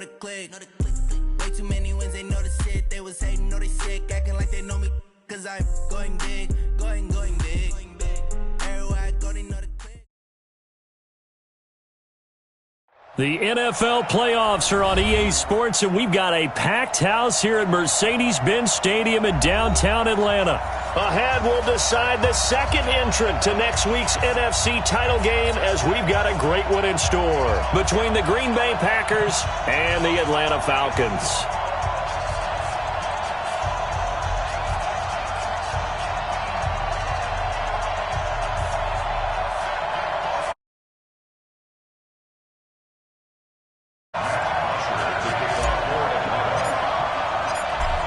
know the click. Way too many wins, they know the shit. They was hating, know they sick, acting like they know me. Cause I'm going big, going big. Everywhere I go, they know the click. The NFL playoffs are on EA Sports, and we've got a packed house here at Mercedes-Benz Stadium in downtown Atlanta. Ahead, we'll decide the second entrant to next week's NFC title game, as we've got a great one in store between the Green Bay Packers and the Atlanta Falcons.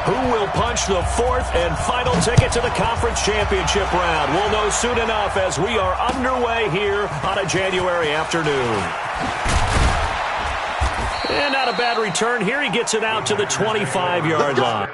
Who will punch the fourth and final ticket to the conference championship round? We'll know soon enough as we are underway here on a January afternoon. And not a bad return here. He gets it out to the 25-yard line.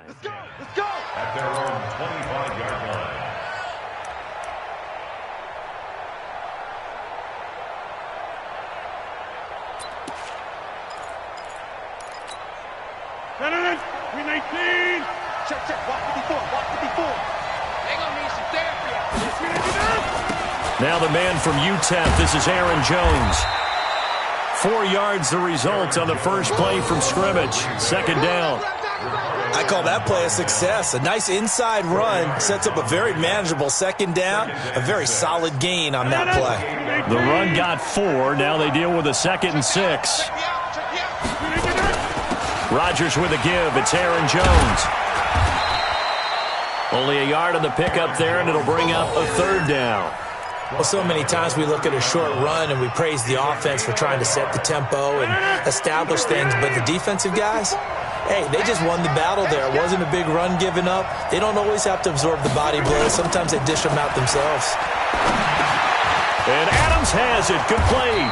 Let's go! Let's go! At their own 25-yard line. We 19! Check, watch the before. They're gonna need some therapy out there. Now the man from UTEP, this is Aaron Jones. 4 yards the result on the first play from scrimmage. Second down. I call that play a success. A nice inside run sets up a very manageable second down, a very solid gain on that play. The run got 4. Now they deal with a 2nd and 6. Rodgers with a give. It's Aaron Jones. Only a yard on the pickup there, and it'll bring up a 3rd down. Well, so many times we look at a short run and we praise the offense for trying to set the tempo and establish things, but the defensive guys, hey, they just won the battle there. It wasn't a big run given up. They don't always have to absorb the body blows. Sometimes they dish them out themselves. And Adams has it, complete.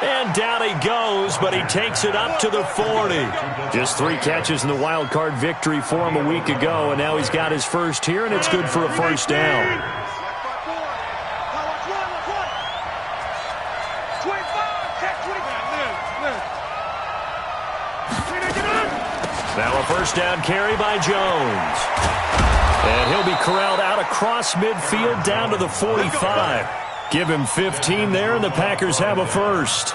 And down he goes, but he takes it up to the 40. Just 3 catches in the wild card victory for him a week ago, and now he's got his first here, and it's good for a 1st down. Now a 1st down carry by Jones. And he'll be corralled out across midfield down to the 45. Give him 15 there, and the Packers have a first.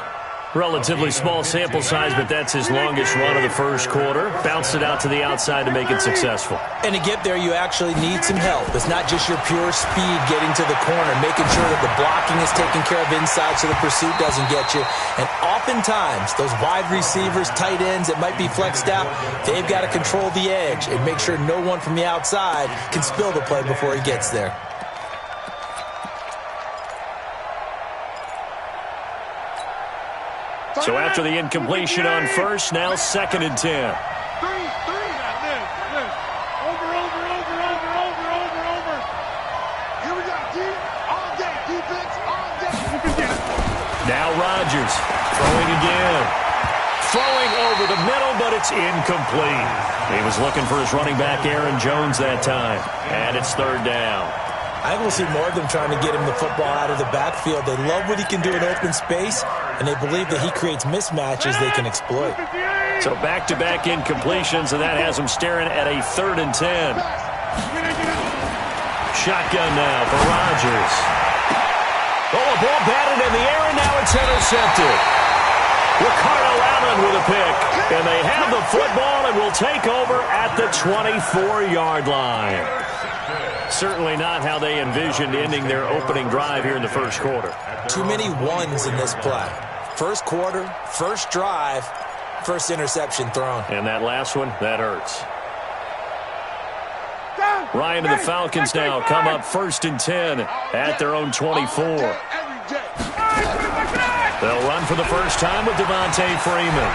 Relatively small sample size, but that's his longest run of the first quarter. Bounced it out to the outside to make it successful. And to get there, you actually need some help. It's not just your pure speed getting to the corner, making sure that the blocking is taken care of inside so the pursuit doesn't get you. And oftentimes, those wide receivers, tight ends that might be flexed out, they've got to control the edge and make sure no one from the outside can spill the play before he gets there. So after the incompletion on first, now 2nd and 10. Three. Over. Here we go. Deep. All day. Defense. All day. Now Rodgers throwing again. Throwing over the middle, but it's incomplete. He was looking for his running back, Aaron Jones, that time. And it's 3rd down. I think we'll see more of them trying to get him the football out of the backfield. They love what he can do in open space, and they believe that he creates mismatches they can exploit. So back-to-back incompletions, and that has him staring at a 3rd and 10. Shotgun now for Rodgers. Oh, a ball batted in the air, and now it's intercepted. Ricardo Allen with a pick, and they have the football and will take over at the 24-yard line. Certainly not how they envisioned ending their opening drive here in the first quarter. Too many ones in this play. First quarter, first drive, first interception thrown. And that last one, that hurts. Ryan and the Falcons now come up 1st and 10 at their own 24. They'll run for the first time with Devontae Freeman.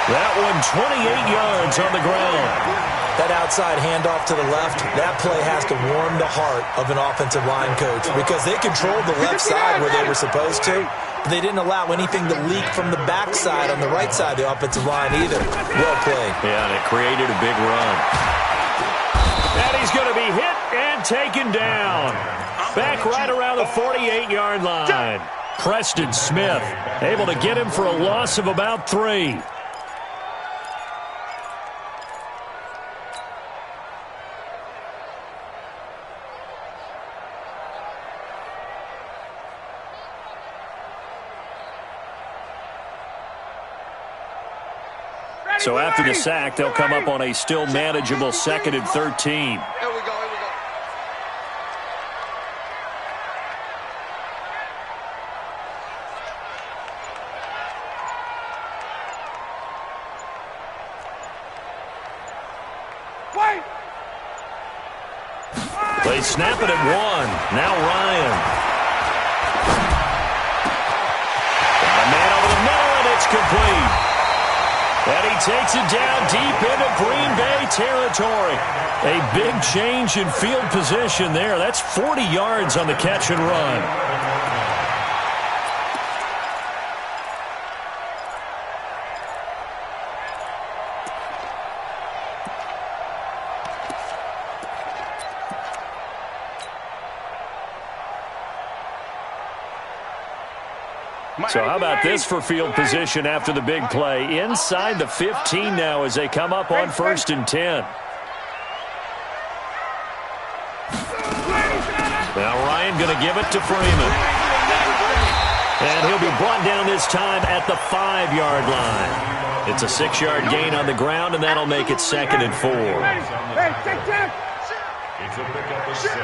That one 28 yards on the ground. That outside handoff to the left, that play has to warm the heart of an offensive line coach because they controlled the left side where they were supposed to. But they didn't allow anything to leak from the backside on the right side of the offensive line either. Well played. Yeah, and it created a big run. And he's going to be hit and taken down. Back right around the 48-yard line. Preston Smith able to get him for a loss of about 3. So after the sack, they'll come up on a still manageable 2nd and 13. Here we go. They snap it at 1. Now Ryan. Got a man over the middle, and it's complete. And he takes it down deep into Green Bay territory. A big change in field position there. That's 40 yards on the catch and run. So how about this for field position after the big play? Inside the 15 now as they come up on 1st and 10. Now Ryan going to give it to Freeman. And he'll be brought down this time at the 5-yard line. It's a 6-yard gain on the ground, and that'll make it 2nd and 4. It's a pickup of 6.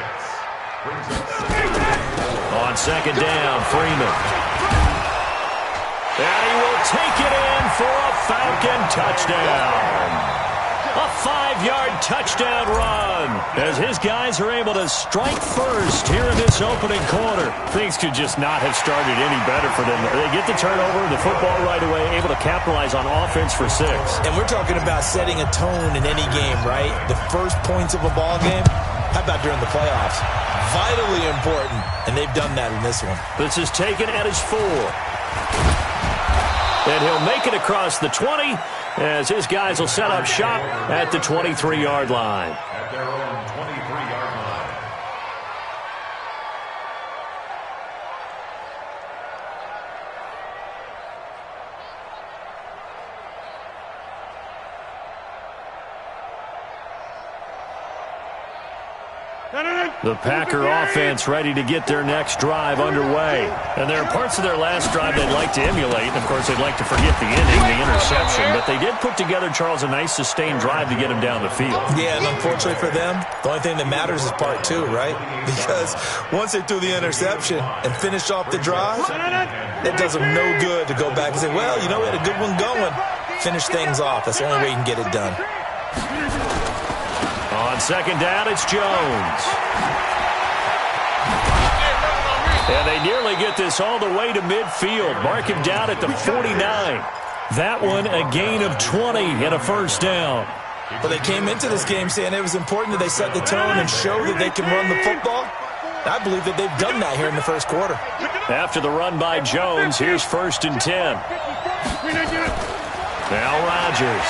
On 2nd down, Freeman. And he will take it in for a Falcon touchdown. A 5-yard touchdown run as his guys are able to strike first here in this opening quarter. Things could just not have started any better for them. They get the turnover, the football right away, able to capitalize on offense for 6. And we're talking about setting a tone in any game, right? The first points of a ball game. How about during the playoffs? Vitally important, and they've done that in this one. This is taken at his 4. And he'll make it across the 20 as his guys will set up shop at the 23-yard line. At their own 23-yard line. The Packer offense ready to get their next drive underway. And there are parts of their last drive they'd like to emulate. And, of course, they'd like to forget the ending, the interception. But they did put together, Charles, a nice sustained drive to get them down the field. Yeah, and unfortunately for them, the only thing that matters is part two, right? Because once they threw the interception and finished off the drive, it does them no good to go back and say, well, you know, we had a good one going. Finish things off. That's the only way you can get it done. On second down, it's Jones. And they nearly get this all the way to midfield. Mark him down at the 49. That one a gain of 20 and a first down. Well, they came into this game saying it was important that they set the tone and show that they can run the football. I believe that they've done that here in the first quarter. After the run by Jones, here's 1st and 10. Now Rodgers.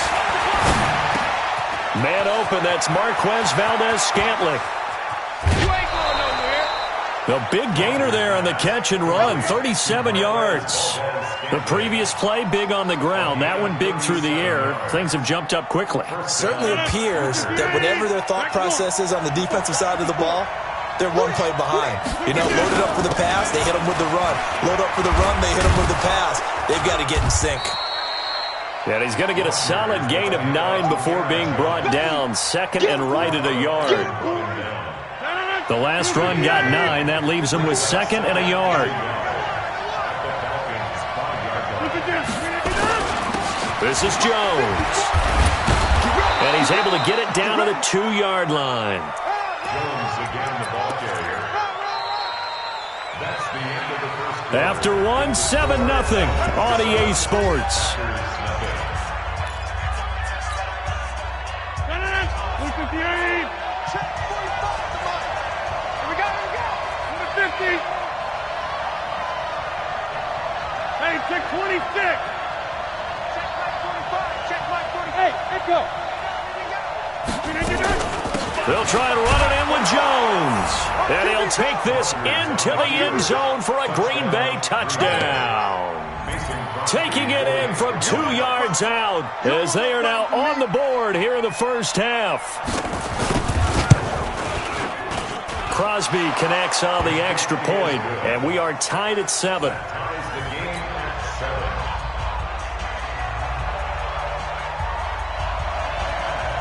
Man open, that's Marquez Valdez-Scantling. The big gainer there on the catch and run, 37 yards. The previous play, big on the ground. That one big through the air. Things have jumped up quickly. Certainly appears that whatever their thought process is on the defensive side of the ball, they're one play behind. You know, loaded up for the pass, they hit them with the run. Load up for the run, they hit them with the pass. They've got to get in sync. And he's going to get a solid gain of 9 before being brought down. Second and right at a yard. The last run got 9. That leaves him with second and a yard. This is Jones. And he's able to get it down to the 2-yard line. Jones again, the ball carrier. That's the end of the first quarter. After 7-0 on EA Sports. Hey, check 26. Check Mike 45. Check Mike 45. Hey, let's go. They'll try and run it in with Jones. And he'll take this into the end zone for a Green Bay touchdown. Taking it in from 2 yards out as they are now on the board here in the first half. Crosby connects on the extra point, and we are tied at 7.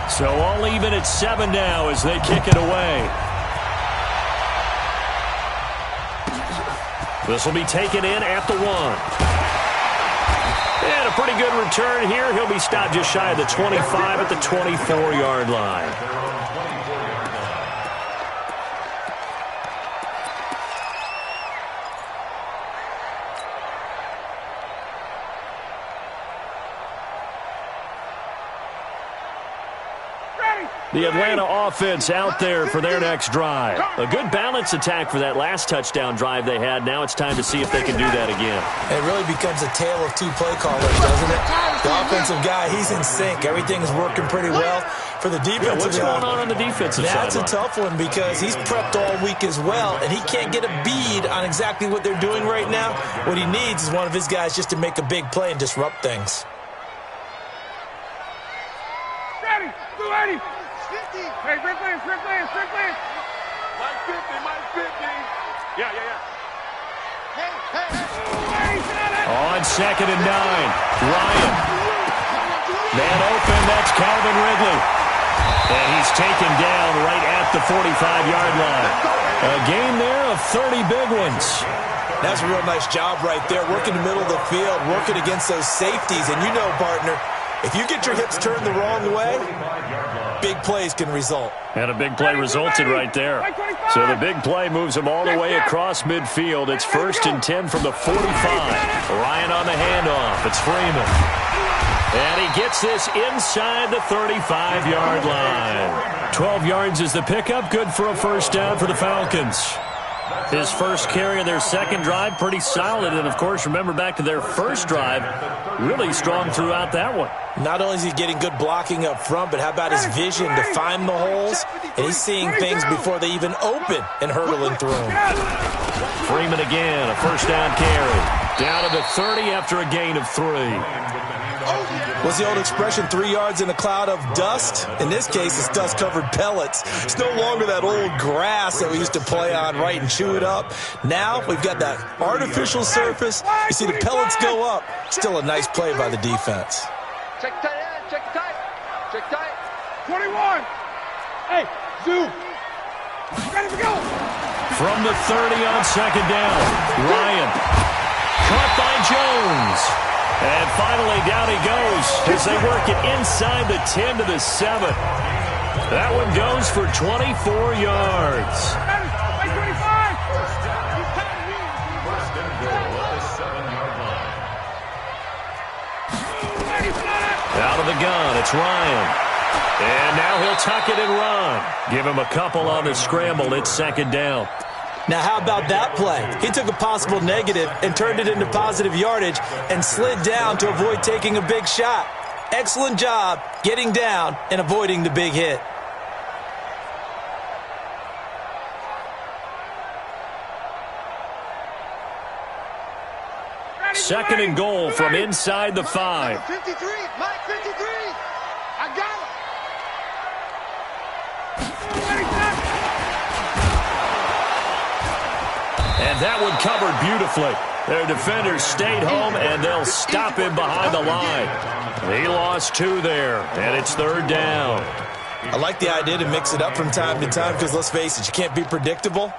So all even at 7 now as they kick it away. This will be taken in at the 1. And a pretty good return here. He'll be stopped just shy of the 25 at the 24-yard line. The Atlanta offense out there for their next drive. A good balanced attack for that last touchdown drive they had. Now it's time to see if they can do that again. It really becomes a tale of two play callers, doesn't it? The offensive guy, he's in sync. Everything's working pretty well. For the defensive guy, what's going on the defensive side? That's a tough one because he's prepped all week as well, and he can't get a bead on exactly what they're doing right now. What he needs is one of his guys just to make a big play and disrupt things. Ready, 280. Hey, strict lane. Mike 50, Mike 50. Yeah. Hey. On second and 9, Ryan. Man open, that's Calvin Ridley. And he's taken down right at the 45-yard line. A gain there of 30 big ones. That's a real nice job right there, working the middle of the field, working against those safeties. And you know, partner, if you get your hips turned the wrong way, big plays can result. And a big play resulted right there. So the big play moves them all the way across midfield. It's 1st and 10 from the 45. Ryan on the handoff. It's Freeman. And he gets this inside the 35-yard line. 12 yards is the pickup. Good for a first down for the Falcons. His first carry of their second drive, pretty solid. And, of course, remember back to their first drive, really strong throughout that one. Not only is he getting good blocking up front, but how about his vision to find the holes? And he's seeing things before they even open and hurdling through them. Freeman again, a first down carry. Down to the 30 after a gain of 3. What's the old expression, 3 yards in a cloud of dust? In this case, it's dust-covered pellets. It's no longer that old grass that we used to play on, right, and chew it up. Now we've got that artificial surface. You see the pellets go up. Still a nice play by the defense. Check tight end, check tight. Check tight. 21. Hey, zoom. Ready to go. From the 30 on second down, Ryan. Caught by Jones. And finally, down he goes as they work it inside the 10 to the 7. That one goes for 24 yards. First and goal at the 7-yard line. Out of the gun, it's Ryan. And now he'll tuck it and run. Give him a couple on the scramble. It's second down. Now, how about that play? He took a possible negative and turned it into positive yardage and slid down to avoid taking a big shot. Excellent job getting down and avoiding the big hit. Second and goal from inside the 5. 53, Mike 53. I got it. And that one covered beautifully. Their defenders stayed home, and they'll stop him behind the line. He lost 2 there, and it's third down. I like the idea to mix it up from time to time because, let's face it, you can't be predictable.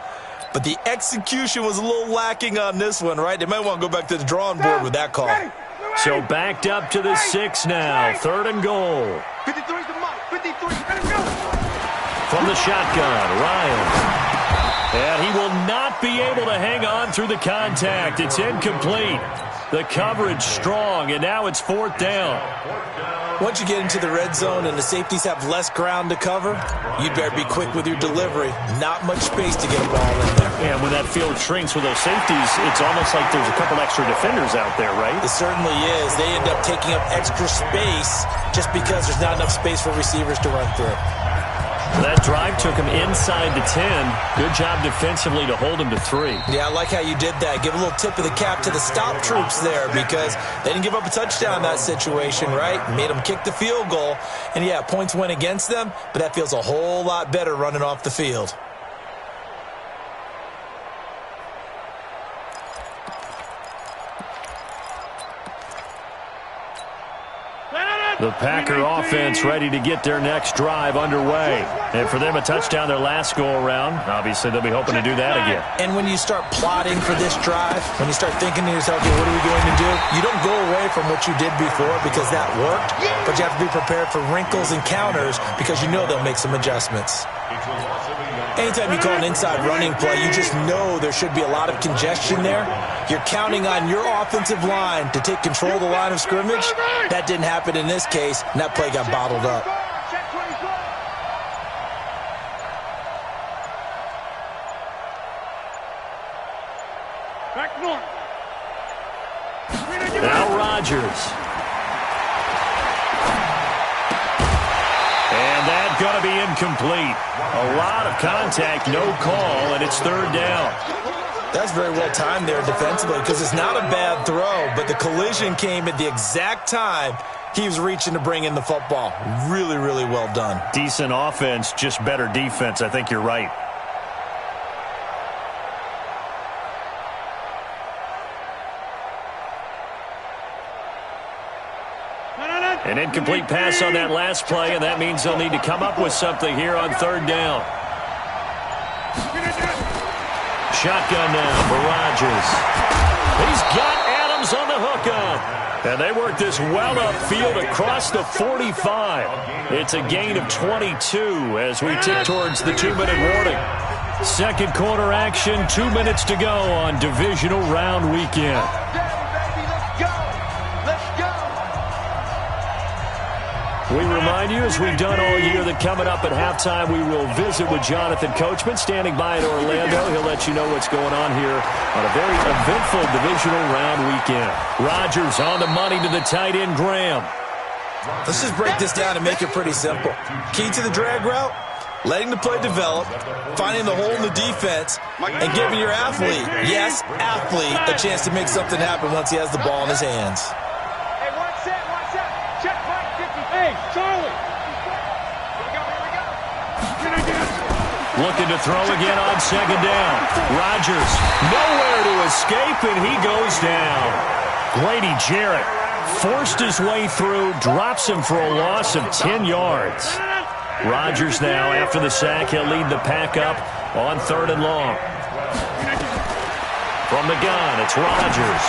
But the execution was a little lacking on this one, right? They might want to go back to the drawing board with that call. So backed up to the 6 now. Third and goal. 53 to Mike. 53. Let him go. From the shotgun, Ryan. And he will not be able to hang on through the contact. It's incomplete. The coverage strong, and now it's fourth down. Once you get into the red zone and the safeties have less ground to cover, you'd better be quick with your delivery. Not much space to get a ball in there. And when that field shrinks with those safeties, it's almost like there's a couple extra defenders out there, right? It certainly is. They end up taking up extra space just because there's not enough space for receivers to run through. That drive took him inside the 10. Good job defensively to hold him to 3. Yeah, I like how you did that. Give a little tip of the cap to the stop troops there because they didn't give up a touchdown in that situation, right? Made them kick the field goal. And, yeah, points went against them, but that feels a whole lot better running off the field. The Packer offense ready to get their next drive underway. And for them, a touchdown their last go-around. Obviously, they'll be hoping to do that again. And when you start plotting for this drive, when you start thinking to yourself, okay, what are we going to do? You don't go away from what you did before because that worked, but you have to be prepared for wrinkles and counters because you know they'll make some adjustments. Anytime you call an inside running play, you just know there should be a lot of congestion there. You're counting on your offensive line to take control of the line of scrimmage. That didn't happen in this case, and that play got bottled up. Back north. Now Rodgers. And that's going to be incomplete. A lot of contact, no call, and it's third down. That's very well timed there defensively because it's not a bad throw, but the collision came at the exact time he was reaching to bring in the football. Really, really well done. Decent offense, just better defense. I think you're right. An incomplete pass on that last play, and that means they'll need to come up with something here on third down. Shotgun now for Rodgers. He's got Adams on the hookup. And they work this well upfield across the 45. It's a gain of 22 as we tick towards the 2-minute warning. Second quarter action, 2 minutes to go on divisional round weekend. We remind you, as we've done all year, that coming up at halftime, we will visit with Jonathan Coachman, standing by in Orlando. He'll let you know what's going on here on a very eventful divisional round weekend. Rodgers on the money to the tight end, Graham. Let's just break this down and make it pretty simple. Key to the drag route, letting the play develop, finding the hole in the defense, and giving your athlete, yes, athlete, a chance to make something happen once he has the ball in his hands. Hey, one set, check. Looking to throw again on second down. Rodgers, nowhere to escape, and he goes down. Grady Jarrett forced his way through, drops him for a loss of 10 yards. Rodgers now, after the sack, he'll lead the pack up on 3rd and long. From the gun, it's Rodgers.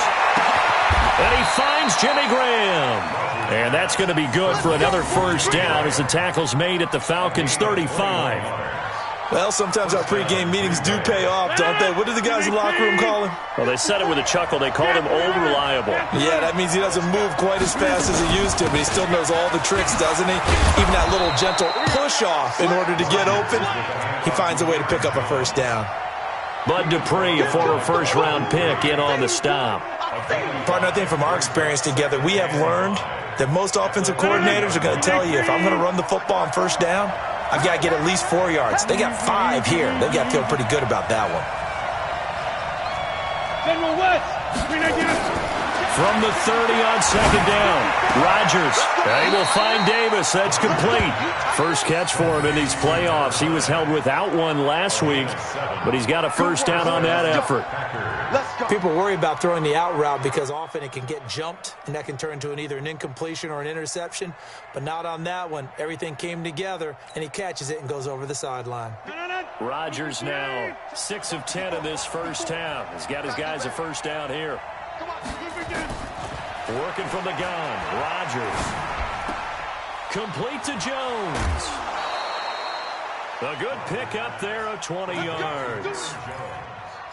And he finds Jimmy Graham. And that's going to be good for another first down as the tackle's made at the Falcons' 35. Well, sometimes our pregame meetings do pay off, don't they? What do the guys in the locker room call him? Well, they said it with a chuckle. They called him Old Reliable. Yeah, that means he doesn't move quite as fast as he used to, but he still knows all the tricks, doesn't he? Even that little gentle push-off in order to get open, he finds a way to pick up a first down. Bud Dupree, a former first-round pick, in on the stop. Partner, I think from our experience together, we have learned that most offensive coordinators are going to tell you, if I'm going to run the football on first down, I've got to get at least 4 yards. They got 5 here. They've got to feel pretty good about that one. General West, From the 30 on second down, Rodgers. He will find Davis. That's complete. First catch for him in these playoffs. He was held without one last week, but he's got a first down on that effort. People worry about throwing the out route because often it can get jumped, and that can turn into either an incompletion or an interception. But not on that one. Everything came together, and he catches it and goes over the sideline. Rodgers now 6 of 10 in this first half. He's got his guys a first down here. Working from the gun, Rodgers. Complete to Jones. A good pick up there of 20 yards.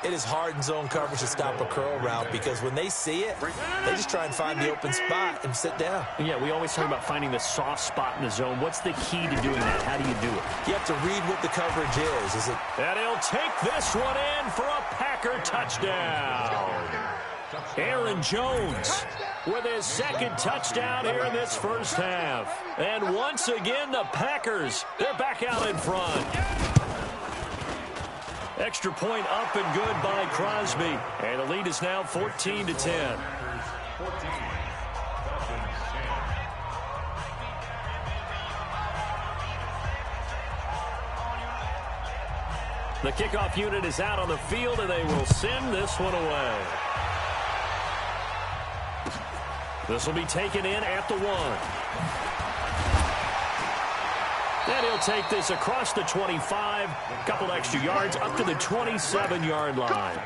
It is hard in zone coverage to stop a curl route because when they see it, they just try and find the open spot and sit down. Yeah, we always talk about finding the soft spot in the zone. What's the key to doing that? How do you do it? You have to read what the coverage is. And he'll take this one in for a Packer touchdown. Aaron Jones with his second touchdown here in this first half. And once again, the Packers, they're back out in front. Extra point up and good by Crosby. And the lead is now 14-10. The kickoff unit is out on the field, and they will send this one away. This will be taken in at the 1. And he'll take this across the 25, a couple extra yards, up to the 27-yard line.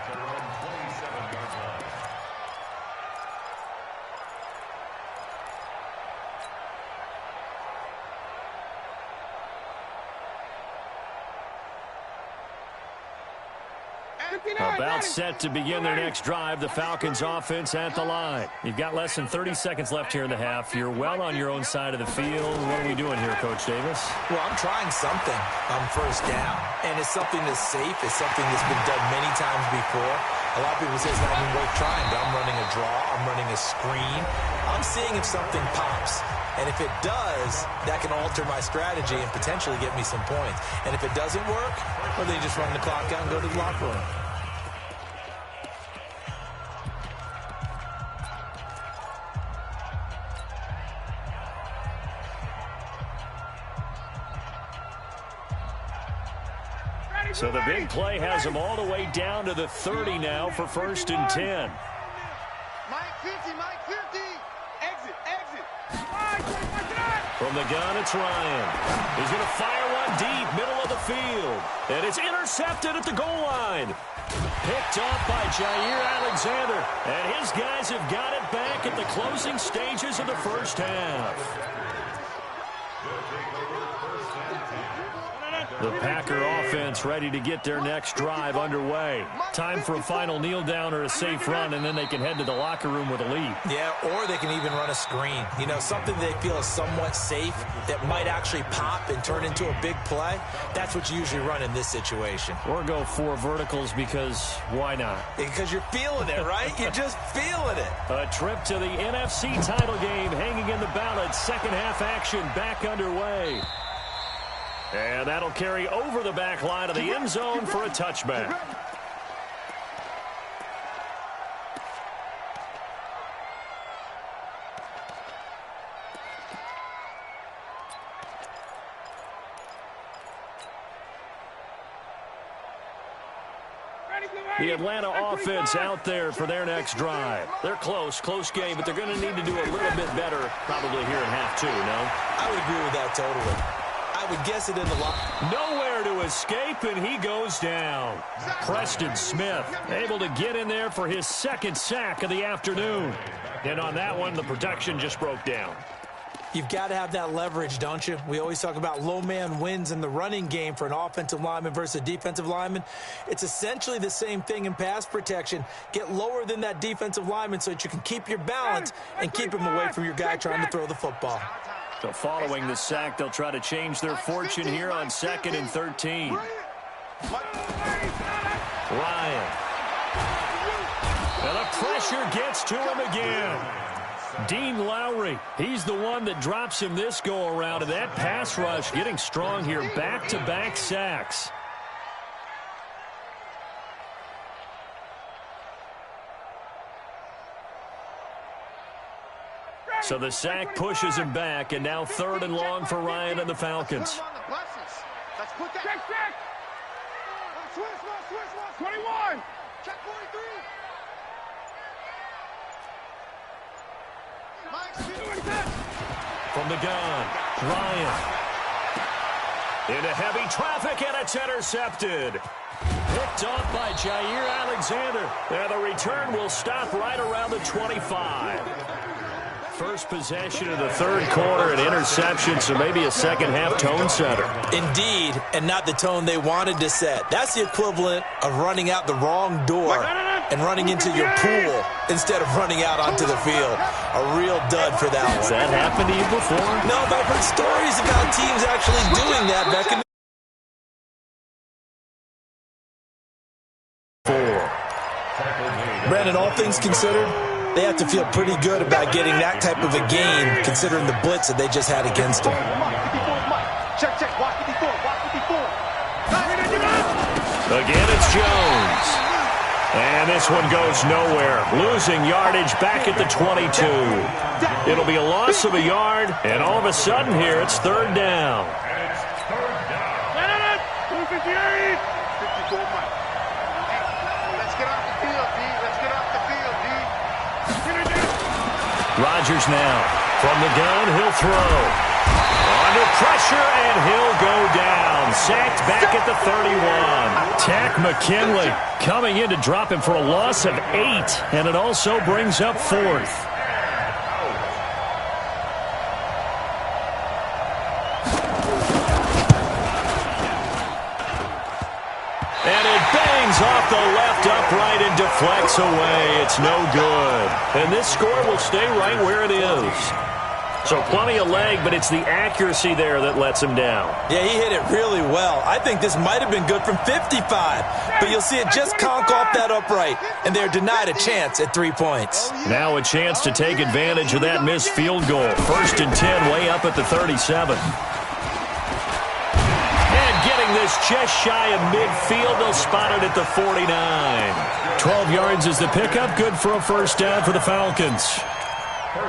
About set to begin their next drive. The Falcons offense at the line. You've got less than 30 seconds left here in the half. You're well on your own side of the field. What are we doing here, Coach Davis? Well, I'm trying something on first down. And it's something that's safe. It's something that's been done many times before. A lot of people say it's not even worth trying, but I'm running a draw. I'm running a screen. I'm seeing if something pops. And if it does, that can alter my strategy and potentially get me some points. And if it doesn't work, well, then you just run the clock out and go to the locker room. So the big play has them all the way down to the 30 now for 1st and 10. Mike 50, Mike 50. Exit. From the gun, it's Ryan. He's going to fire one deep, middle of the field. And it's intercepted at the goal line. Picked off by Jair Alexander. And his guys have got it back at the closing stages of the first half. The Packer offense ready to get their next drive underway. Time for a final kneel down or a safe run, and then they can head to the locker room with a lead. Yeah, or they can even run a screen. You know, something they feel is somewhat safe that might actually pop and turn into a big play. That's what you usually run in this situation. Or go 4 verticals because why not? Because you're feeling it, right? You're just feeling it. A trip to the NFC title game hanging in the balance. Second half action back underway. And that'll carry over the back line of the end zone for a touchback. The Atlanta offense out there for their next drive. They're close game, but they're going to need to do a little bit better probably here in half two, no? I would agree with that totally. I would guess it in the line. Nowhere to escape, and he goes down. Preston Smith able to get in there for his second sack of the afternoon. And on that one, the protection just broke down. You've got to have that leverage, don't you? We always talk about low man wins in the running game for an offensive lineman versus a defensive lineman. It's essentially the same thing in pass protection. Get lower than that defensive lineman so that you can keep your balance and keep him away from your guy trying to throw the football. So following the sack, they'll try to change their fortune here on 2nd and 13. Ryan. And the pressure gets to him again. Dean Lowry, he's the one that drops him this go-around, and that pass rush getting strong here. Back-to-back sacks. So the sack pushes him back, and now 3rd and long for Ryan and the Falcons. Let's put that. Check. Switch. 21. Check 43. From the gun, Ryan. Into heavy traffic, and it's intercepted. Picked off by Jair Alexander. And the return will stop right around the 25. First possession of the 3rd quarter, an interception, so maybe a second-half tone setter. Indeed, and not the tone they wanted to set. That's the equivalent of running out the wrong door and running into your pool instead of running out onto the field. A real dud for that one. Has that happened to you before? No, but I've heard stories about teams actually doing that back in Brandon, all things considered, they have to feel pretty good about getting that type of a game, considering the blitz that they just had against them. Check. Watch the before. Again, it's Jones. And this one goes nowhere. Losing yardage back at the 22. It'll be a loss of a yard, and all of a sudden here, it's 3rd down. 258. 54 Mike. Let's get off the field, D. Rodgers now. From the gun, he'll throw. Under pressure, and he'll go down. Sacked back at the 31. Tack McKinley coming in to drop him for a loss of 8, and it also brings up 4th. And it bangs off the left upright and deflects away. It's no good. And this score will stay right where it is. So plenty of leg, but it's the accuracy there that lets him down. Yeah, he hit it really well. I think this might have been good from 55, but you'll see it just conk off that upright, and they're denied a chance at 3 points. Now a chance to take advantage of that missed field goal. 1st and 10, way up at the 37. And getting this just shy of midfield, they'll spot it at the 49. 12 yards is the pickup, good for a 1st down for the Falcons.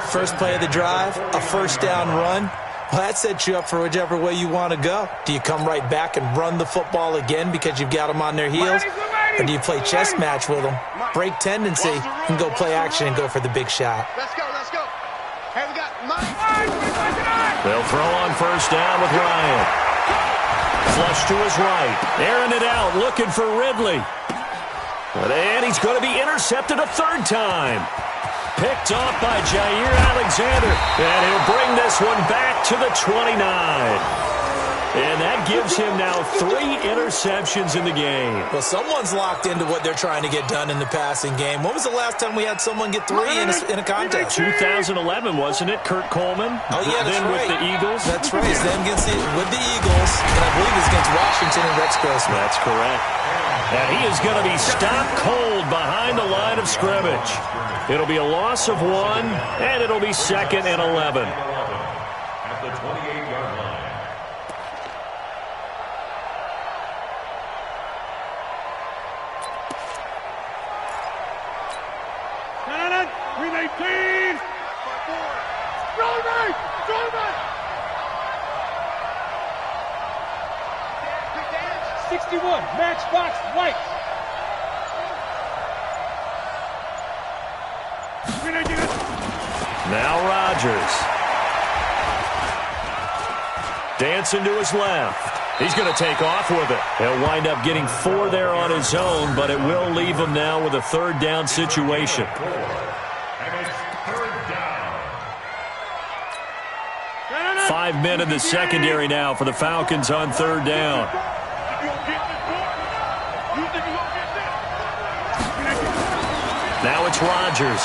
First play of the drive, a 1st down run. Well, that sets you up for whichever way you want to go. Do you come right back and run the football again because you've got them on their heels? Or do you play chess match with them, break tendency, and go play action and go for the big shot? Let's go. Hey, we got Mike. They'll throw on 1st down with Ryan. Flush to his right. Airing it out, looking for Ridley. And he's going to be intercepted a 3rd time. Picked off by Jair Alexander. And he'll bring this one back to the 29. And that gives him now 3 interceptions in the game. Well, someone's locked into what they're trying to get done in the passing game. When was the last time we had someone get 3 in a contest? 2011, wasn't it? Kurt Coleman. Oh, yeah, that's then right. with the Eagles. That's right. It's them with the Eagles. And I believe it's against Washington and Rex Grossman. That's correct. And he is going to be stopped cold behind the line of scrimmage. It'll be a loss of 1, and it'll be 2nd and 11. At the 28-yard line. No. 319. Roll right. 61, Matchbox White. Now Rodgers. Dancing to his left. He's going to take off with it. He'll wind up getting 4 there on his own, but it will leave him now with a third down situation. And it's third down. 5 men in the secondary now for the Falcons on third down. Now it's Rodgers.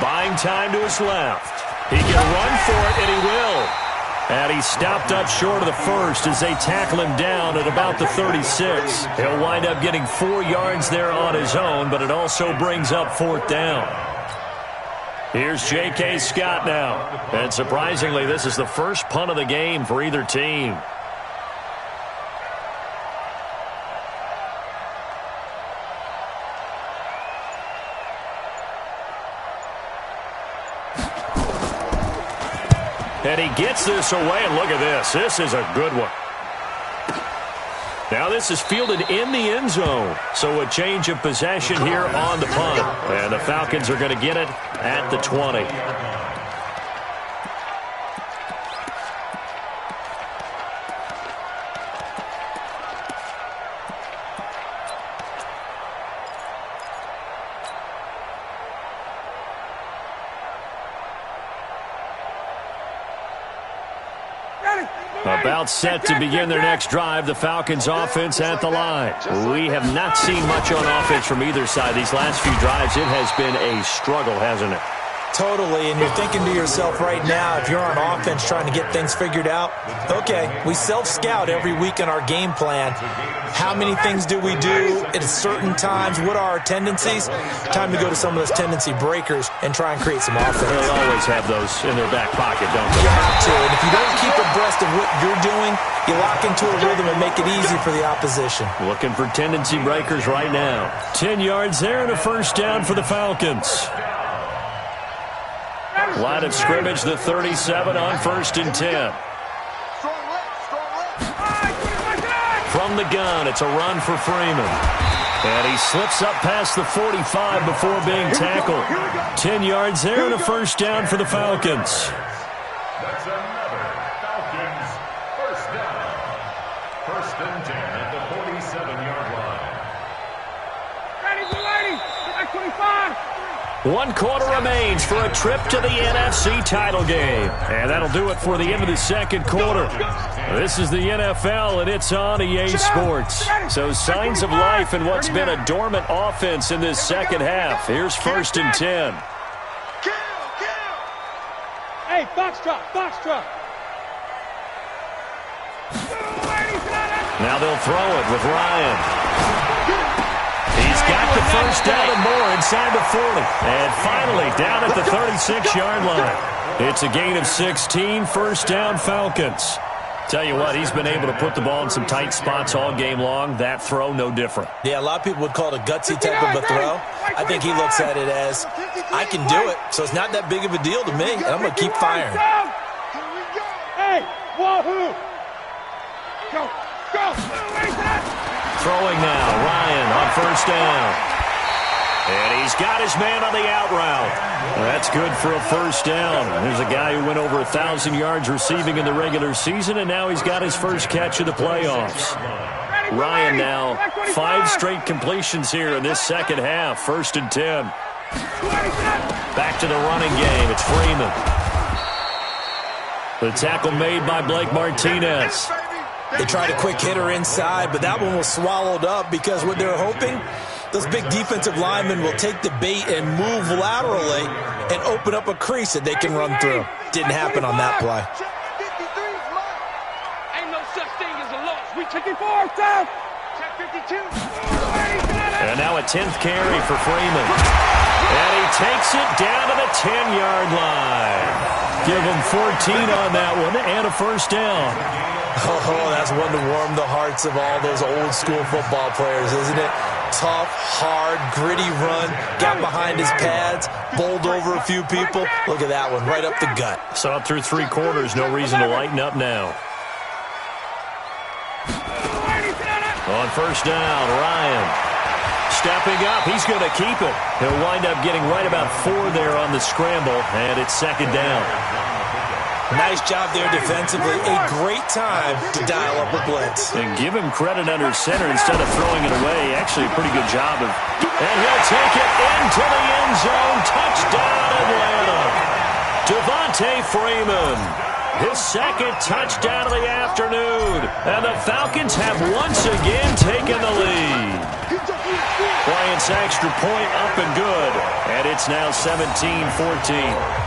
Buying time to his left. He can run for it, and he will. And he's stopped up short of the first as they tackle him down at about the 36. He'll wind up getting 4 yards there on his own, but it also brings up 4th down. Here's J.K. Scott now. And surprisingly, this is the first punt of the game for either team. And he gets this away, and look at this. This is a good one. Now this is fielded in the end zone. So a change of possession here on the punt. And the Falcons are going to get it at the 20. About set to begin their next drive, the Falcons offense at the line. We have not seen much on offense from either side. These last few drives, it has been a struggle, hasn't it? Totally, and you're thinking to yourself right now, if you're on offense trying to get things figured out, okay, we self-scout every week in our game plan. How many things do we do at certain times? What are our tendencies? Time to go to some of those tendency breakers and try and create some offense. They always have those in their back pocket, don't they? You have to, and if you don't keep abreast of what you're doing, you lock into a rhythm and make it easy for the opposition. Looking for tendency breakers right now. 10 yards there and a first down for the Falcons. Line of scrimmage, the 37 on 1st and 10. From the gun, it's a run for Freeman. And he slips up past the 45 before being tackled. 10 yards there and a first down for the Falcons. That's another Falcons first down. 1st and 10 at the 47-yard line. Ready, 25. 1 quarter remains for a trip to the NFC title game. And that'll do it for the end of the second quarter. This is the NFL, and it's on EA Sports. So signs of life in what's been a dormant offense in this second half. Here's 1st and 10. Hey, box drop. Now they'll throw it with Ryan. He's got the first down and more inside the 40. And finally down at the 36-yard line. It's a gain of 16, first down Falcons. Tell you what, he's been able to put the ball in some tight spots all game long. That throw, no different. Yeah, a lot of people would call it a gutsy type of a throw. I think he looks at it as, I can do it, so it's not that big of a deal to me, and I'm going to keep firing. Hey, wahoo! Go! Throwing now, Ryan on first down. And he's got his man on the out route. That's good for a first down. There's a guy who went over 1,000 yards receiving in the regular season, and now he's got his first catch of the playoffs. Ryan now 5 straight completions here in this second half. 1st and 10. Back to the running game. It's Freeman. The tackle made by Blake Martinez. They tried a quick hitter inside, but that one was swallowed up because what they're hoping, those big defensive linemen will take the bait and move laterally and open up a crease that they can run through. Didn't happen on that play. Ain't no such thing as a loss. We took it forward, South. Check 52. And now a 10th carry for Freeman. And he takes it down to the 10-yard line. Give him 14 on that one and a first down. Oh, that's one to warm the hearts of all those old school football players, isn't it? Tough, hard, gritty run, got behind his pads, bowled over a few people. Look at that one, right up the gut. Saw it through 3 quarters, no reason to lighten up now. On first down, Ryan stepping up. He's going to keep it. He'll wind up getting right about 4 there on the scramble, and it's second down. Nice job there defensively. A great time to dial up a blitz. And give him credit under center instead of throwing it away. Actually, a pretty good job of... And he'll take it into the end zone. Touchdown, Atlanta. Devontae Freeman. His second touchdown of the afternoon. And the Falcons have once again taken the lead. Bryant's extra point up and good. And it's now 17-14.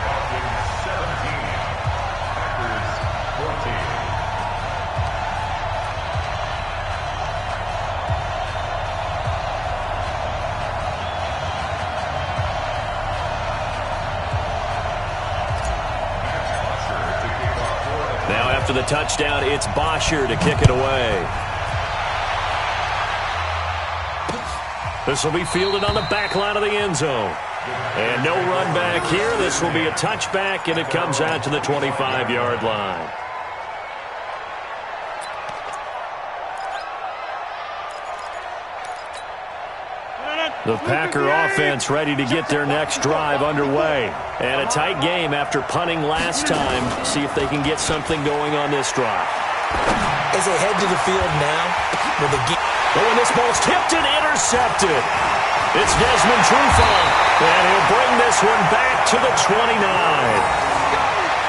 After the touchdown, it's Bosher to kick it away. This will be fielded on the back line of the end zone. And no run back here. This will be a touchback, and it comes out to the 25-yard line. The Packer offense ready to get their next drive underway. And a tight game after punting last time. See if they can get something going on this drive. As they head to the field now, with the when this ball's tipped and intercepted. It's Desmond Trufant, and he'll bring this one back to the 29.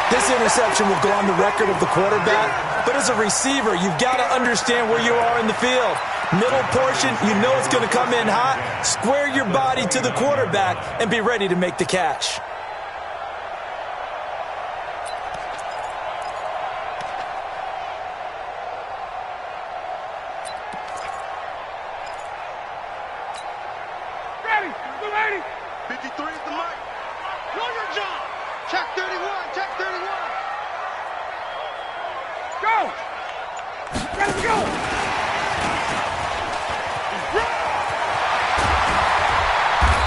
This interception will go on the record of the quarterback, but as a receiver, you've got to understand where you are in the field. Middle portion, you know it's going to come in hot. Square your body to the quarterback and be ready to make the catch. Ready, 53 is the mic. Know your job. Check 31, check 31. Go. Ready to go.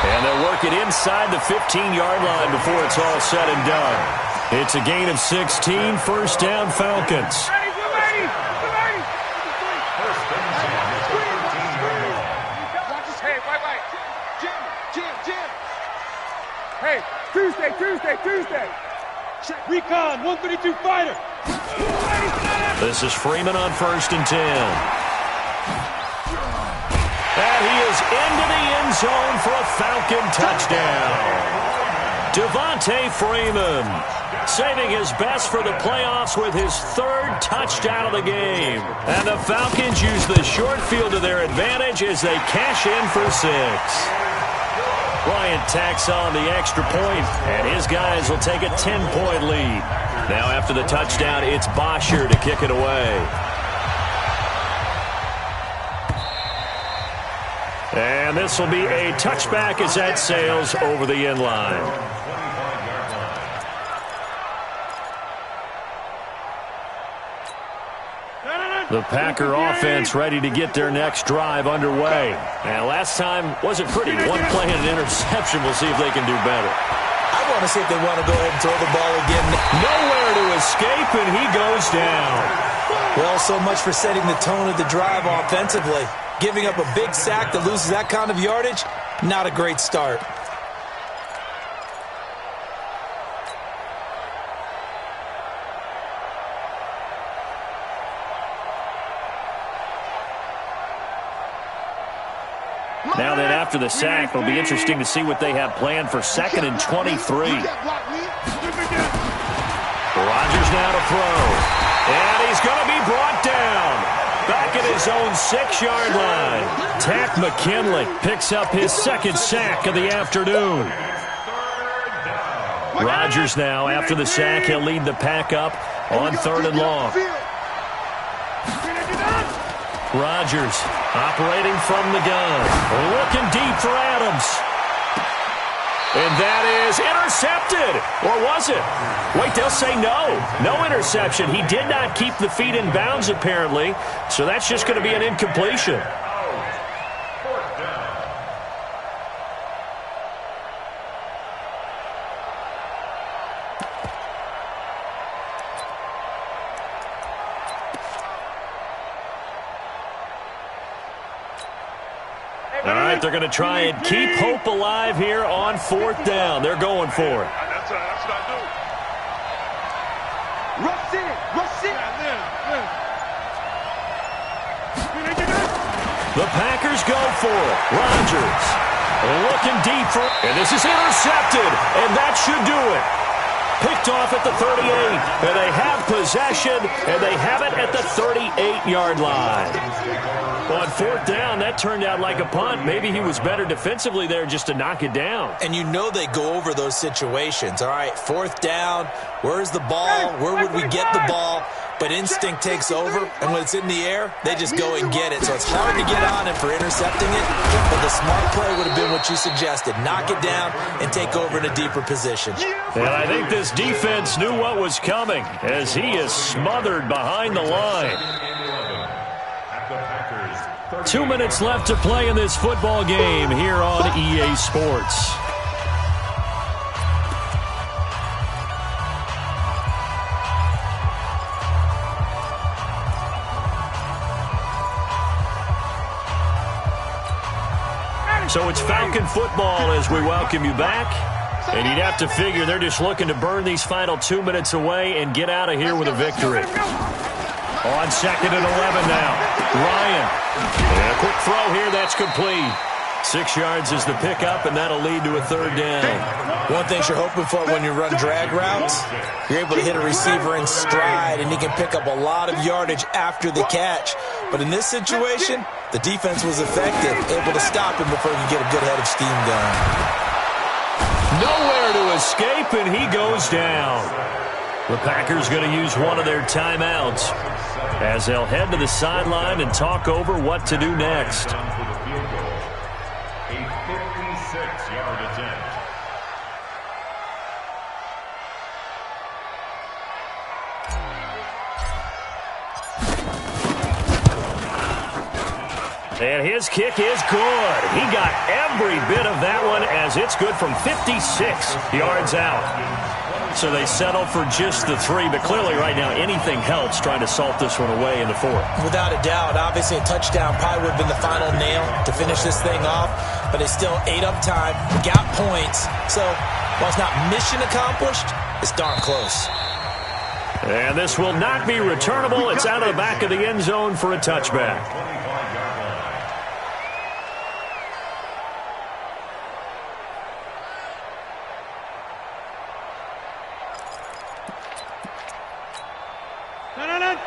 And they'll work it inside the 15-yard line before it's all said and done. It's a gain of 16, first down Falcons. Hey, Tuesday. Check recon, 132 fighter. This is Freeman on first and 10. And he is into the end zone for a Falcon touchdown. Devontae Freeman saving his best for the playoffs with his third touchdown of the game. And the Falcons use the short field to their advantage as they cash in for 6. Bryant tacks on the extra point, and his guys will take a 10-point lead. Now after the touchdown, it's Bosher to kick it away. And this will be a touchback as that sails over the end line. The Packer offense ready to get their next drive underway. And last time wasn't pretty. One play and an interception. We'll see if they can do better. I want to see if they want to go ahead and throw the ball again. Nowhere to escape, and he goes down. Well, so much for setting the tone of the drive offensively. Giving up a big sack that loses that kind of yardage, not a great start. Now then, after the sack, it'll be interesting to see what they have planned for 2nd and 23. Rodgers now to throw. And he's going to be brought down. Back at his own 6-yard line. Takk McKinley picks up his second sack of the afternoon. Rodgers now, after the sack, he'll lead the pack up on 3rd and long. Rodgers operating from the gun. Looking deep for Adams. And that is intercepted. Or was it? Wait, they'll say no. No interception. He did not keep the feet in bounds, apparently. So that's just going to be an incompletion. All right, they're going to try and keep hope alive here on fourth down. They're going for it. That's what I do. Rush in. The Packers go for it. Rodgers looking deep for, and this is intercepted, and that should do it. Picked off at the 38, and they have possession, and they have it at the 38-yard line. On fourth down, that turned out like a punt. Maybe he was better defensively there just to knock it down. And you know they go over those situations. All right, fourth down, where's the ball? Where would we get the ball? But instinct takes over, and when it's in the air, they just go and get it. So it's hard to get on it for intercepting it, but the smart play would have been what you suggested. Knock it down and take over in a deeper position. And I think this defense knew what was coming as he is smothered behind the line. 2 minutes left to play in this football game here on EA Sports. So it's Falcon football as we welcome you back. And you'd have to figure they're just looking to burn these final 2 minutes away and get out of here with a victory. On second and 11 now. Ryan. And a quick throw here. That's complete. 6 yards is the pickup, and that'll lead to a third down. One thing you're hoping for when you run drag routes, you're able to hit a receiver in stride, and he can pick up a lot of yardage after the catch. But in this situation, the defense was effective, able to stop him before he could get a good head of steam going. Nowhere to escape, and he goes down. The Packers going to use one of their timeouts as they'll head to the sideline and talk over what to do next. A 56-yard attempt. And his kick is good. He got every bit of that one as it's good from 56 yards out. So they settle for just the 3, but clearly right now anything helps trying to salt this one away in the 4th. Without a doubt, obviously a touchdown probably would have been the final nail to finish this thing off, but they still ate up time, got points. So while it's not mission accomplished, it's darn close. And this will not be returnable. It's out of the back of the end zone for a touchback.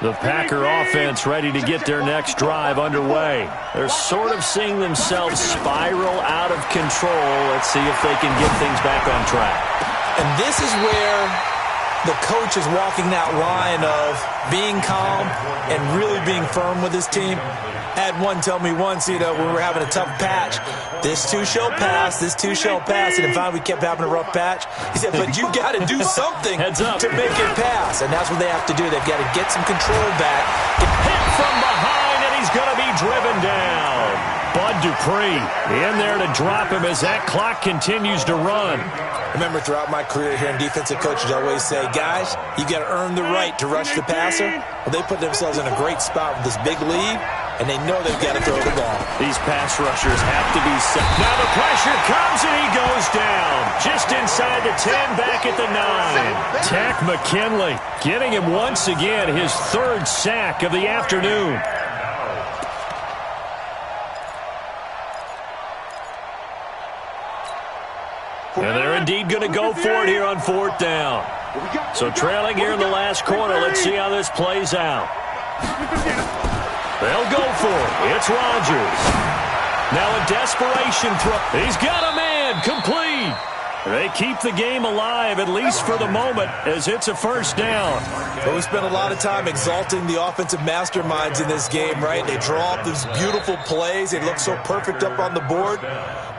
The Packer offense ready to get their next drive underway. They're sort of seeing themselves spiral out of control. Let's see if they can get things back on track. And this is where the coach is walking that line of being calm and really being firm with his team. I had one tell me once, when we were having a tough patch, this too shall pass, this too shall pass. And finally we kept having a rough patch. He said, but you got to do something to make it pass. And that's what they have to do. They've got to get some control back. Hit from behind, and he's going to be driven down. Bud Dupree in there to drop him as that clock continues to run. Remember, throughout my career here in defensive coaches, I always say, guys, you got to earn the right to rush the passer. Well, they put themselves in a great spot with this big lead, and they know they've got to throw the ball. These pass rushers have to be set. Now the pressure comes, and he goes down. Just inside the 10, back at the 9. Tack McKinley getting him once again his 3rd sack of the afternoon. And they're indeed going to go for it here on 4th down. So trailing here in the last quarter. Let's see how this plays out. They'll go for it. It's Rodgers. Now a desperation throw. He's got a man. Complete. They keep the game alive, at least for the moment, as it's a 1st down. But we spent a lot of time exalting the offensive masterminds in this game, right? They draw up these beautiful plays. They look so perfect up on the board.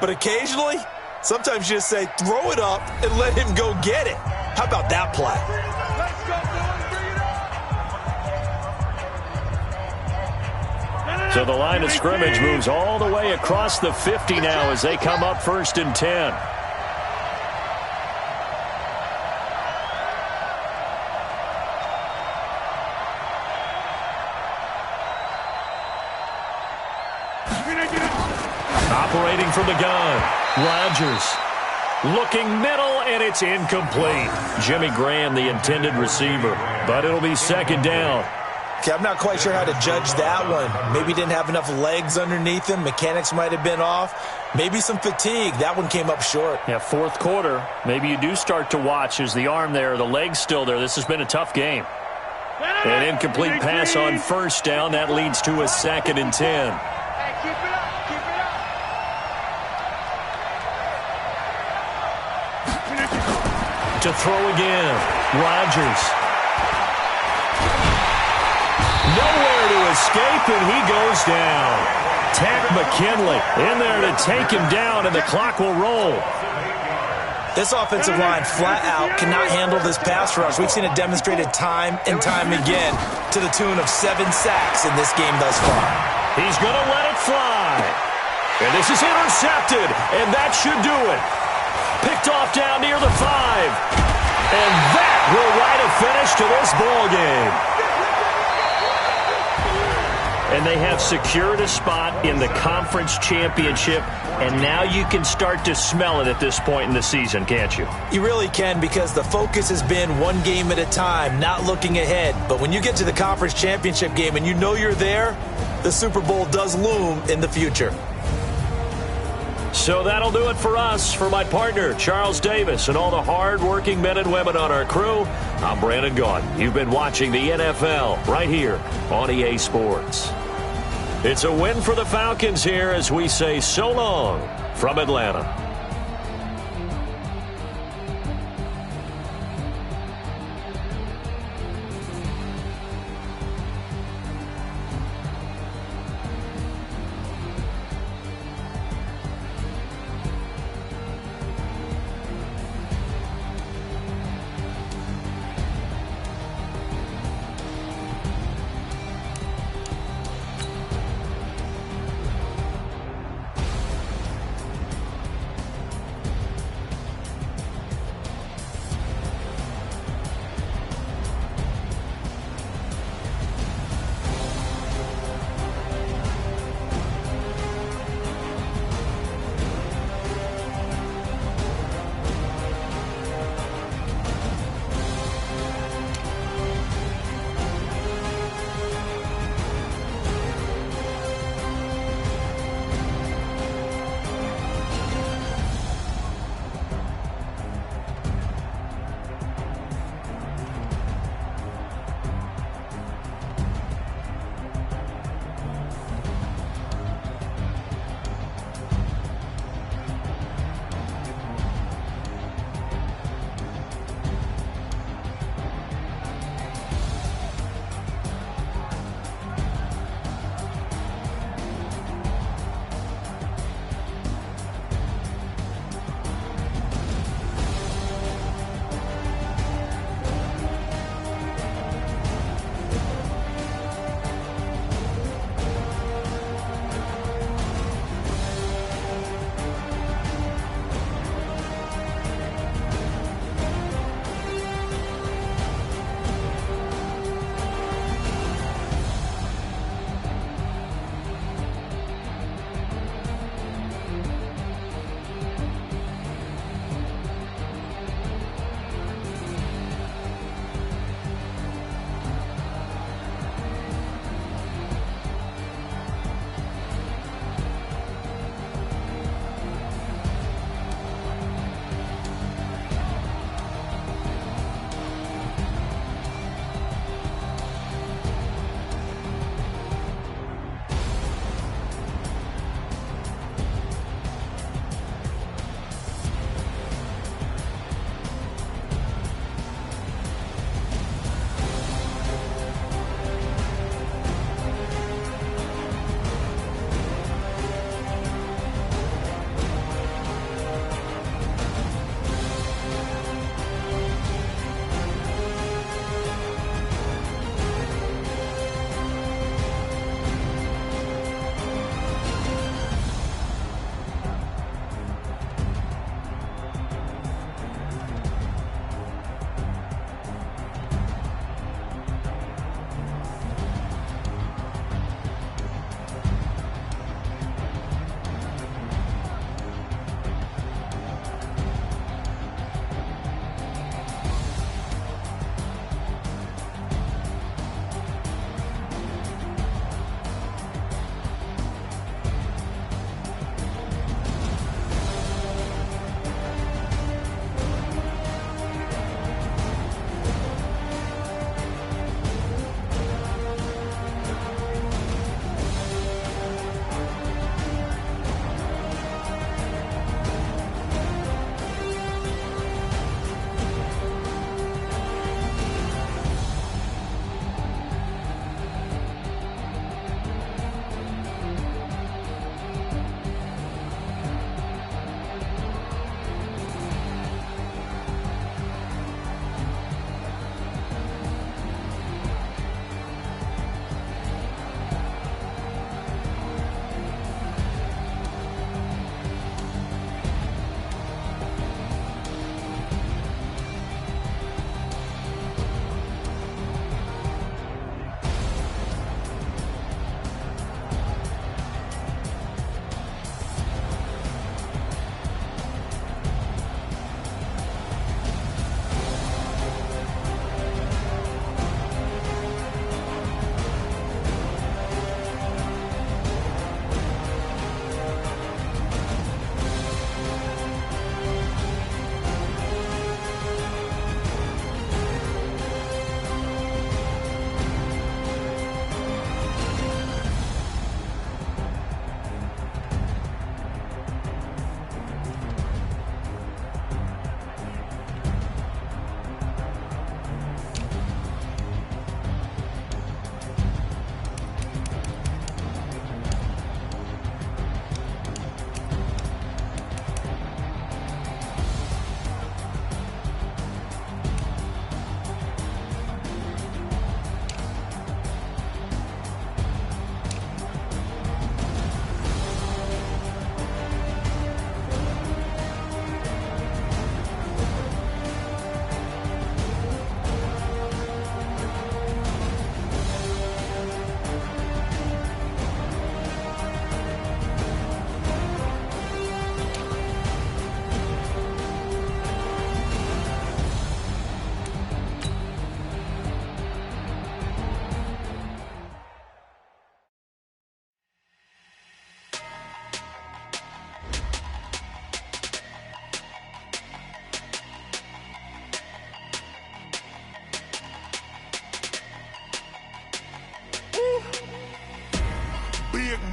But occasionally, sometimes you just say, throw it up and let him go get it. How about that play? So the line of scrimmage moves all the way across the 50 now as they come up 1st and 10. Operating from the gun, Rodgers. Looking middle, and it's incomplete. Jimmy Graham, the intended receiver, but it'll be second down. Okay, I'm not quite sure how to judge that one. Maybe didn't have enough legs underneath him. Mechanics might have been off. Maybe some fatigue. That one came up short. Yeah, fourth quarter. Maybe you do start to watch. Is the arm there, the leg's still there? This has been a tough game. An incomplete pass on first down. That leads to a 2nd and 10. Hey, keep it up. Keep it up. To throw again, Rodgers. Nowhere to escape, and he goes down. Tack McKinley in there to take him down, and the clock will roll. This offensive line flat out cannot handle this pass rush. We've seen it demonstrated time and time again to the tune of 7 sacks in this game thus far. He's going to let it fly. And this is intercepted, and that should do it. Picked off down near the 5. And that will write a finish to this ball game. And they have secured a spot in the conference championship, and now you can start to smell it at this point in the season, can't you? You really can, because the focus has been one game at a time, not looking ahead. But when you get to the conference championship game and you know you're there, the Super Bowl does loom in the future. So that'll do it for us. For my partner, Charles Davis, and all the hard-working men and women on our crew, I'm Brandon Gaudin. You've been watching the NFL right here on EA Sports. It's a win for the Falcons here as we say so long from Atlanta.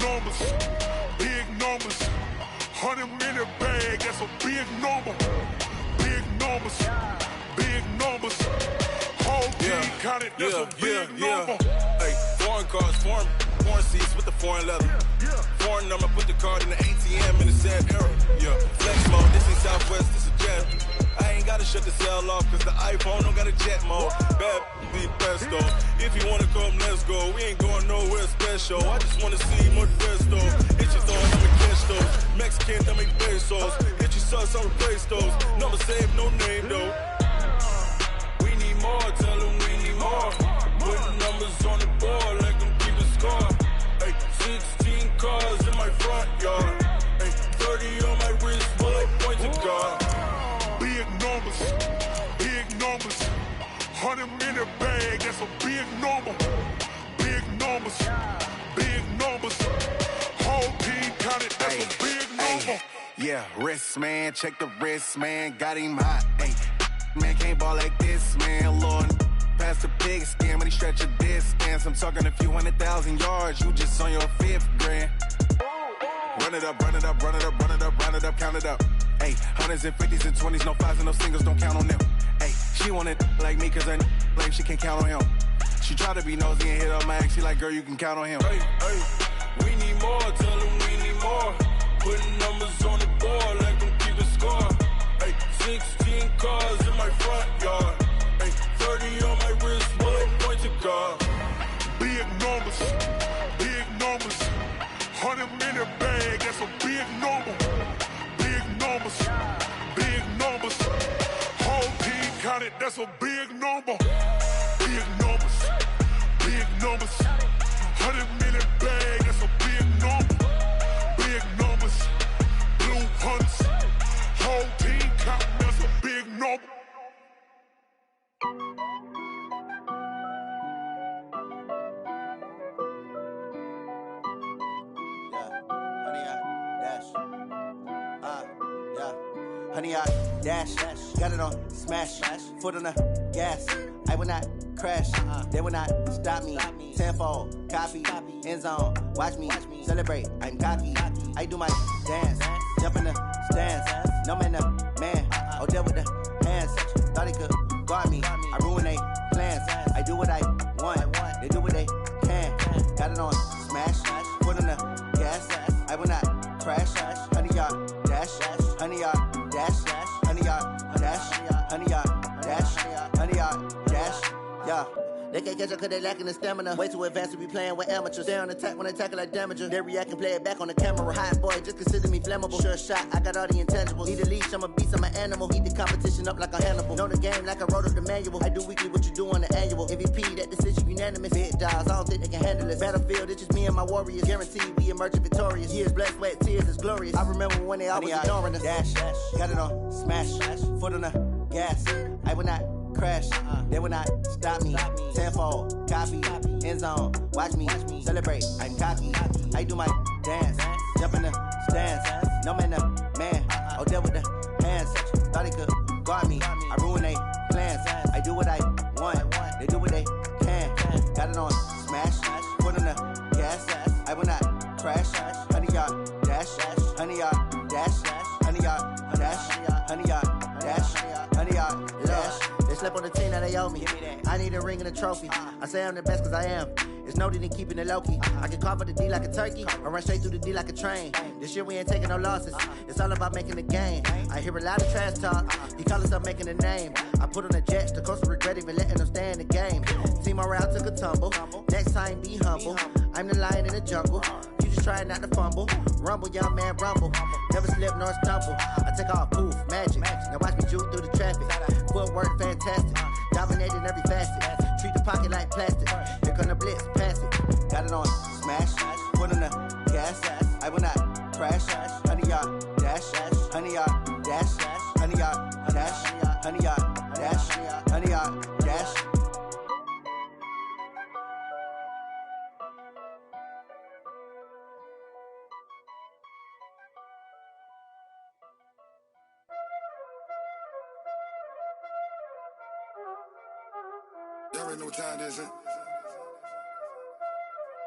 numbers, big numbers. 100 minute bag, that's a big number. Big numbers, big numbers. Whole team counted, that's a big number. Hey, foreign cars, foreign seats with the foreign leather. Foreign number, put the card in the ATM in the sad era. Yeah, flex mode, this ain't Southwest, this a jet. I ain't gotta shut the cell off, cause the iPhone don't got a jet mode. Bad be best though. If you wanna come, let's go. We ain't going nowhere special. I just wanna see more dress though. Hit your thought, I'ma catch those. Mexican, that make pesos. Hit your sus, I'll replace those. Number saved, no name though. We need more, tell them we need more. Putting numbers on the board like them keep a score. Hey, 16 cars in my front yard. Hey, 30 on my wrist, bullet point to God. Big numbers, big numbers. 100 minute bag, that's a big number. Big numbers, big numbers. Whole team counted, that's a big number. Yeah, wrist man, check the wrist man, got him hot. Ay, man can't ball like this, man. Lord, past the pig skin when he stretch a distance. I'm talking a few 100,000 yards, you just on your 5th grand. Run it up, run it up, run it up, run it up, run it up, count it up. Ay, hundreds and 50s and 20s, no 5s and no singles, don't count on them. Ay, she want it like me, cause her lame, she can't count on him. She try to be nosy and hit up my ex, she like, girl, you can count on him. Hey, hey, we need more, tell them we need more. Putting numbers on the board like them keep a score. Hey, 16 cars in my front yard. Hey, 30 on my wrist, bullet point to God. Big numbers, big numbers. 100 minute bag, that's a big number. Big numbers, big numbers. Whole team counted, that's a big number. Big numbers, big numbers. 100 minute bag, that's a big number. Big numbers, blue hunts. Whole team counting, that's a big number. Honey, I dash, got it on smash, foot on the gas. I will not crash, they will not stop me. Tenfold, copy, end zone, watch me celebrate. I'm cocky, I do my dance, jump in the stands. No man, the man, oh, deal with the hands. Thought he could guard me, I ruin they plans. I do what I want, they do what they can. Got it on smash, foot on the gas. I will not crash, honey, y'all dash, honey, y'all dash, honey, y'all dash, honey, y'all dash, honey, y'all dash, yeah. They can't catch up cause they lacking the stamina. Way too advanced to be playing with amateurs. Stay on attack when I tackle like damager. They react and play it back on the camera. Hot boy, just consider me flammable. Sure shot, I got all the intangibles. Need a leash, I'm a beast, I'm an animal. Heat the competition up like a Hannibal. Know the game like I wrote up the manual. I do weekly what you do on the annual. MVP, that decision unanimous. Big jobs, I don't think they can handle it. Battlefield, it's just me and my warriors. Guaranteed we emerging victorious. Years, blood, sweat, tears, it's glorious. I remember when they always ignoring us. Dash, got it on smash, foot on the gas. I will not crash, they will not stop me. Tenfold, copy, end zone, watch me celebrate. I'm cocky, I do my dance, jump in the stands. No man, the man, oh, deal with the hands. Thought he could guard me, I ruin they plans. I do what I want, they do what they can. Got it on smash, foot on the gas. I will not crash, honey, y'all dash, honey, y'all dash, honey, y'all dash, honey, y'all dash, honey, y'all dash. They slept on the team that they owe me. I need a ring and a trophy. I say I'm the best cause I am. It's no need in keeping it low-key. I can carve up the D like a turkey or run straight through the D like a train. This year we ain't taking no losses. It's all about making the game. I hear a lot of trash talk. He call himself making a name. I put on the jets. The coach will regret even letting them stay in the game. Team morale took a tumble. Next time be humble. I'm the lion in the jungle. You just trying not to fumble. Rumble, young man, rumble. Never slip nor stumble. I take off, poof, magic. Now watch me juke through the traffic. Footwork fantastic. Dominating every facet. Treat the pocket like plastic. Here come the blitz, pass it. Got it on smash, foot on the gas. I will not crash. Honey, y'all dash, honey, y'all dash, honey, y'all dash, honey, y'all dash, honey, y'all dash. Y'all already know what time it is, huh?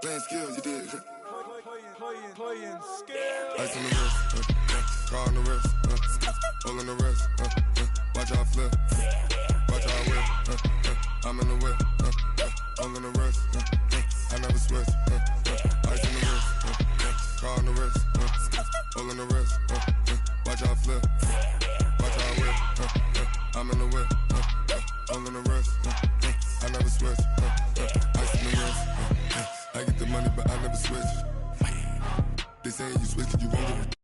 Playing skills, you did. playing skill. Ice on the wrist, car on the wrist, all on the wrist, watch how I flip, watch how I whip, I'm in the whip, all on the wrist, I never switch, ice on the wrist, car on the wrist, all on the wrist, watch how I flip, watch how I whip, I'm in the whip, all on the wrist, I never switch, ice on the wrist, I get the money but I never switch. They saying you switch, you won't get it.